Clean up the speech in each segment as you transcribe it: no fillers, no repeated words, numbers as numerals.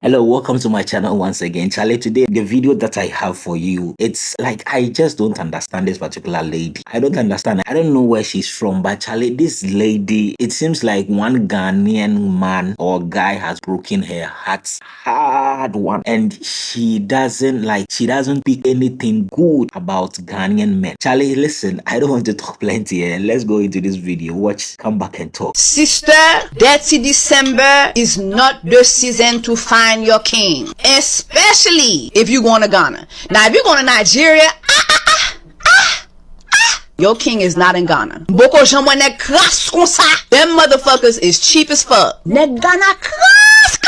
Hello, welcome to my channel once again. Charlie, today the video that I have for you, it's like I just don't understand this particular lady. I don't understand. I don't know where she's from, but Charlie, this lady, it seems like one Ghanaian man or guy has broken her heart, hard one, and she doesn't speak anything good about Ghanaian men. Charlie, listen, I don't want to talk plenty here. Let's go into this video. Watch, come back and talk. Sister, dirty December is not the season to find your king, especially if you're going to Ghana. Now, if you're going to Nigeria, your king is not in Ghana. Boko jamwe ne kras kon sa. Them motherfuckers is cheap as fuck. Ne Ghana kras.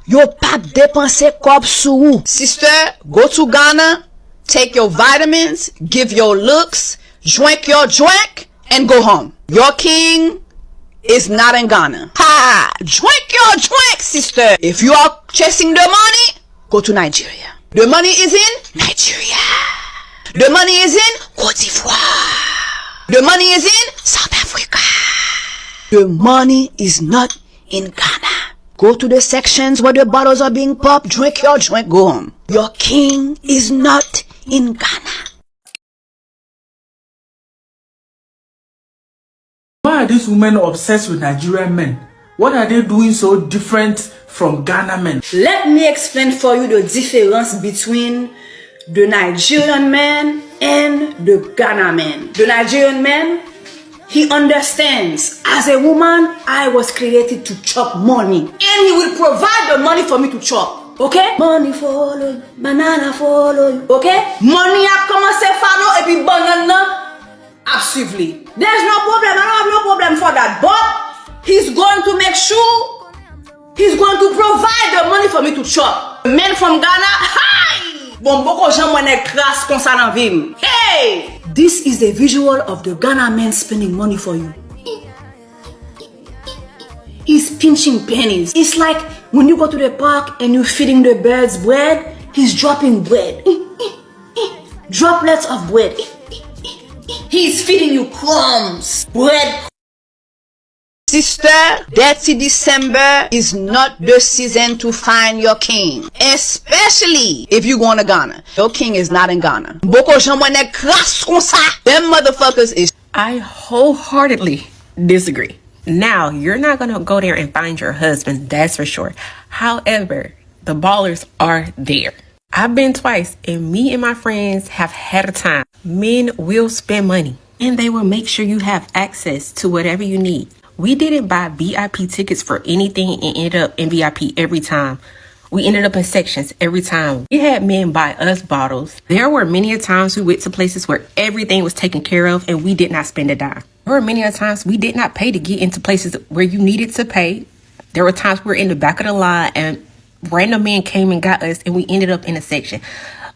Yo pas dépenser kob sou. Sister, go to Ghana, take your vitamins, give your looks, drink your drink, and go home. Your king is not in Ghana. Ha! Drink your drink, sister. If you are chasing the money, go to Nigeria. The money is in Nigeria. The money is in Cote d'Ivoire. The money is in South Africa. The money is not in Ghana. Go to the sections where the bottles are being popped, drink your drink, go home. Your king is not in Ghana. Why are these women obsessed with Nigerian men? What are they doing so different from Ghana men? Let me explain for you the difference between the Nigerian man and the Ghana man. The Nigerian man, he understands, as a woman, I was created to chop money. And he will provide the money for me to chop. Okay? Money follow you, banana follow you. Okay? Money a commencé follow et puis banana. Actively. There's no problem. I don't have no problem for that. But he's going to make sure he's going to provide the money for me to chop. Men from Ghana, hi! Bon, boko jamwane kras konsa nan vim. Hey! This is a visual of the Ghana man spending money for you. He's pinching pennies. It's like when you go to the park and you're feeding the birds bread, he's dropping bread. Droplets of bread. He's feeding you crumbs, bread. Sister, dirty December is not the season to find your king, especially if you're going to Ghana. Your king is not in Ghana. Boko jamwe ne kras kon sa. Them motherfuckers is. I wholeheartedly disagree. Now, you're not going to go there and find your husband, that's for sure. However, the ballers are there. I've been twice, and me and my friends have had a time. Men will spend money, and they will make sure you have access to whatever you need. We didn't buy VIP tickets for anything and ended up in VIP every time. We ended up in sections every time. We had men buy us bottles. There were many a times we went to places where everything was taken care of and we did not spend a dime. There were many a times we did not pay to get into places where you needed to pay. There were times we were in the back of the line and random men came and got us and we ended up in a section.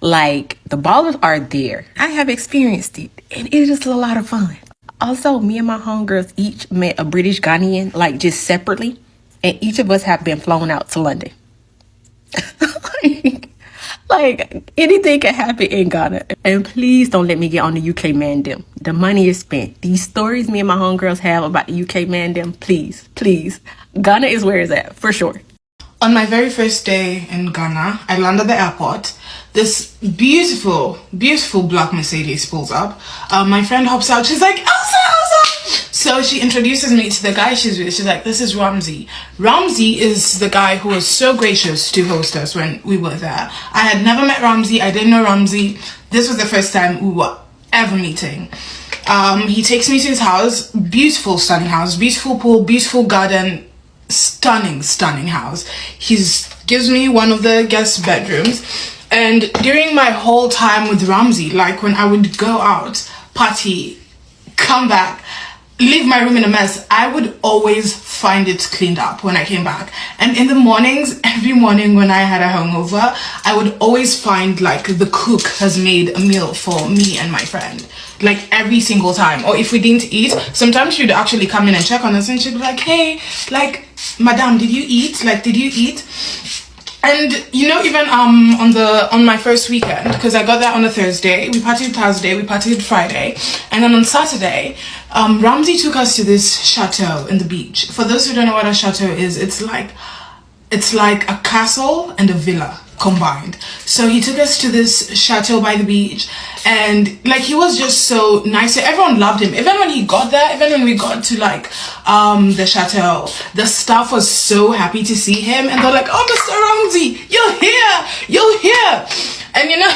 Like, the ballers are there. I have experienced it and it is just a lot of fun. Also, me and my homegirls each met a British Ghanaian, like just separately, and each of us have been flown out to London. like anything can happen in Ghana. And please don't let me get on the UK mandem. The money is spent. These stories me and my homegirls have about the UK mandem, please, please. Ghana is where it's at, for sure. On my very first day in Ghana, I land at the airport. This beautiful, beautiful black Mercedes pulls up. My friend hops out. She's like, Elsa, Elsa! So she introduces me to the guy she's with. She's like, this is Ramsey. Ramsey is the guy who was so gracious to host us when we were there. I had never met Ramsey. I didn't know Ramsey. This was the first time we were ever meeting. He takes me to his house. Beautiful, stunning house. Beautiful pool, beautiful garden. Stunning house. He gives me one of the guest bedrooms, and during my whole time with Ramsey, like when I would go out, party, come back, leave my room in a mess, I would always find it cleaned up when I came back. And in the mornings, every morning when I had a hangover, I would always find like the cook has made a meal for me and my friend, like every single time. Or if we didn't eat, sometimes she'd actually come in and check on us and she'd be like, hey, like, madam, did you eat? Like, did you eat? And you know, even on my first weekend, because I got there on a Thursday, we partied Thursday, we partied Friday, and then on Saturday, Ramsey took us to this chateau in the beach. For those who don't know what a chateau is, it's like It's like a castle and a villa combined. So he took us to this chateau by the beach, and like he was just so nice. Everyone loved him. Even when he got there, even when we got to like the chateau, the staff was so happy to see him, and they're like, "Oh, Mr. Ramsey, you're here," and you know.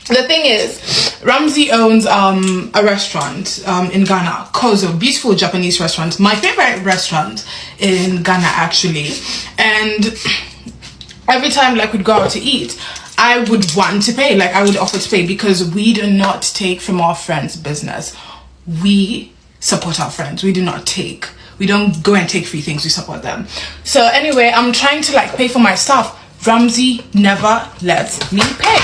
The thing is, Ramsey owns a restaurant in Ghana, Kozo, beautiful Japanese restaurant. My favorite restaurant in Ghana, actually. And every time like we'd go out to eat, I would want to pay. Like I would offer to pay, because we do not take from our friends' business. We support our friends. We do not take. We don't go and take free things. We support them. So anyway, I'm trying to like pay for my stuff. Ramsey never lets me pay.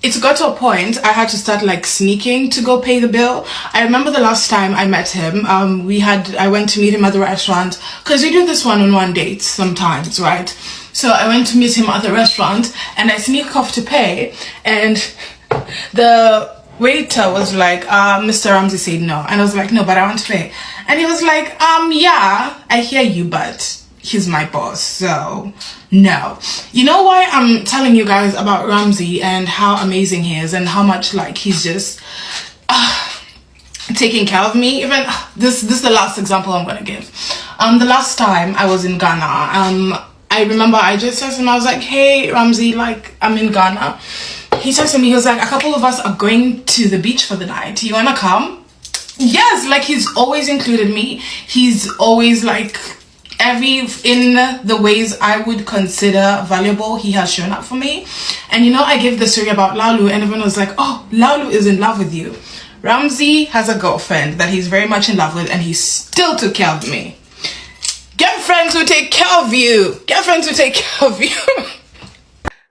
It got to a point I had to start like sneaking to go pay the bill. I remember the last time I met him, I went to meet him at the restaurant, because we do this one-on-one dates sometimes, right? So I went to meet him at the restaurant, and I sneak off to pay, and the waiter was like, Mr. Ramsey said no. And I was like, no, but I want to pay. And he was like, yeah, I hear you, but he's my boss, so no. You know why I'm telling you guys about Ramsey and how amazing he is, and how much like he's just taking care of me. Even this is the last example I'm gonna give. The last time I was in Ghana, I remember I just said to him, I was like, hey Ramsey, like I'm in Ghana. He said to me, he was like, a couple of us are going to the beach for the night. You wanna come? Yes, like he's always included me. He's always like in the ways I would consider valuable, he has shown up for me. And you know, I gave the story about Laulu, and everyone was like, oh, Laulu is in love with you. Ramsey has a girlfriend that he's very much in love with, and he still took care of me. Get friends who take care of you. Get friends who take care of you.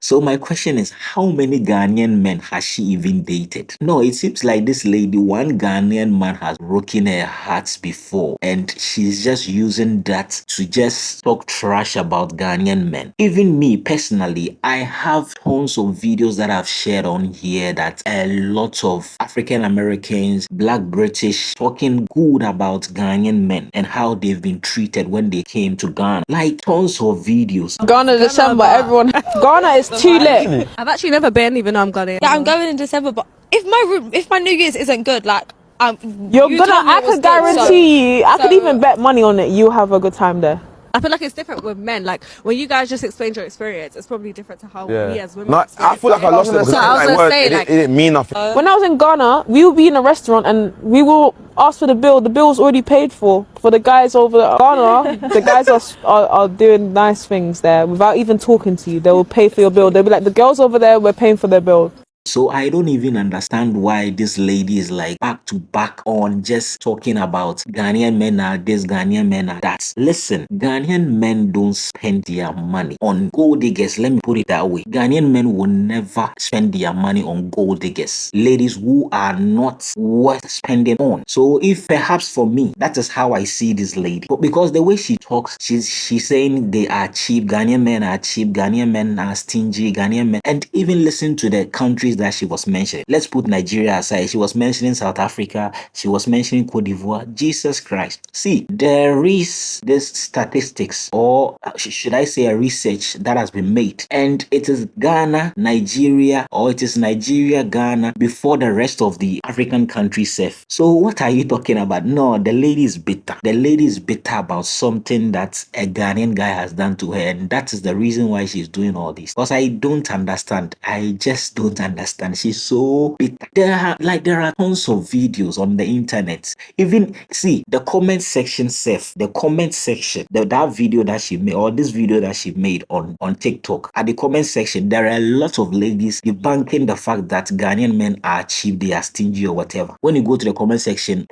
So my question is, how many Ghanaian men has she even dated? No, it seems like this lady, one Ghanaian man has broken her heart before, and she's just using that to just talk trash about Ghanaian men. Even me, personally, I have tons of videos that I've shared on here that a lot of African Americans, Black British, talking good about Ghanaian men and how they've been treated when they came to Ghana. Like tons of videos. Ghana December, everyone. Ghana is too late. I've actually never been, even though I'm Ghanaian. Yeah, I'm going in December, but if my New Year's isn't good, like I could guarantee you, I could even bet money on it. You have a good time there. I feel like it's different with men. Like when you guys just explained your experience, it's probably different to how we as women. No, I feel like I lost it because it didn't mean nothing. When I was in Ghana, we would be in a restaurant and we will ask for the bill. The bill's already paid for the guys over there. Ghana. The guys are doing nice things there without even talking to you. They will pay for your bill. They'll be like, the girls over there, we're paying for their bill. So I don't even understand why this lady is like back to back on just talking about Ghanaian men are this, Ghanaian men are that. Listen, Ghanaian men don't spend their money on gold diggers. Let me put it that way. Ghanaian men will never spend their money on gold diggers. Ladies who are not worth spending on. So if perhaps for me, that is how I see this lady. But because the way she talks, she's saying they are cheap. Ghanaian men are cheap. Ghanaian men are stingy. Ghanaian men. And even listen to the countries that she was mentioning. Let's put Nigeria aside. She was mentioning South Africa. She was mentioning Cote d'Ivoire. Jesus Christ. See, there is this statistics, or should I say a research that has been made, and it is Ghana, Nigeria, or it is Nigeria, Ghana before the rest of the African countries safe. So what are you talking about? No, the lady is bitter. The lady is bitter about something that a Ghanaian guy has done to her, and that is the reason why she's doing all this. Because I don't understand. I just don't understand. She's so bitter. There are tons of videos on the internet. Even see the comment section safe. The comment section, that video that she made, or this video that she made on TikTok. At the comment section, there are a lot of ladies debunking the fact that Ghanaian men are cheap, they are stingy or whatever. When you go to the comment section,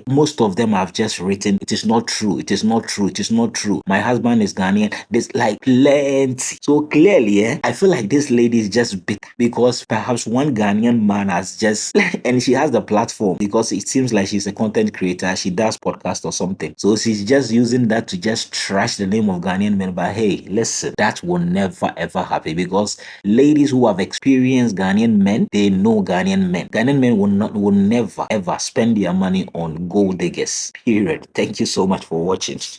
most of them have just written, it is not true, it is not true, it is not true. My husband is Ghanaian. There's like plenty. So clearly, I feel like this lady is just bitter because perhaps one Ghanaian man has just and she has the platform because it seems like she's a content creator. She does podcast or something. So she's just using that to just trash the name of Ghanaian men. But hey, listen, that will never ever happen because ladies who have experienced Ghanaian men, they know Ghanaian men. Ghanaian men will never ever spend their money on gold diggers. Period. Thank you so much for watching.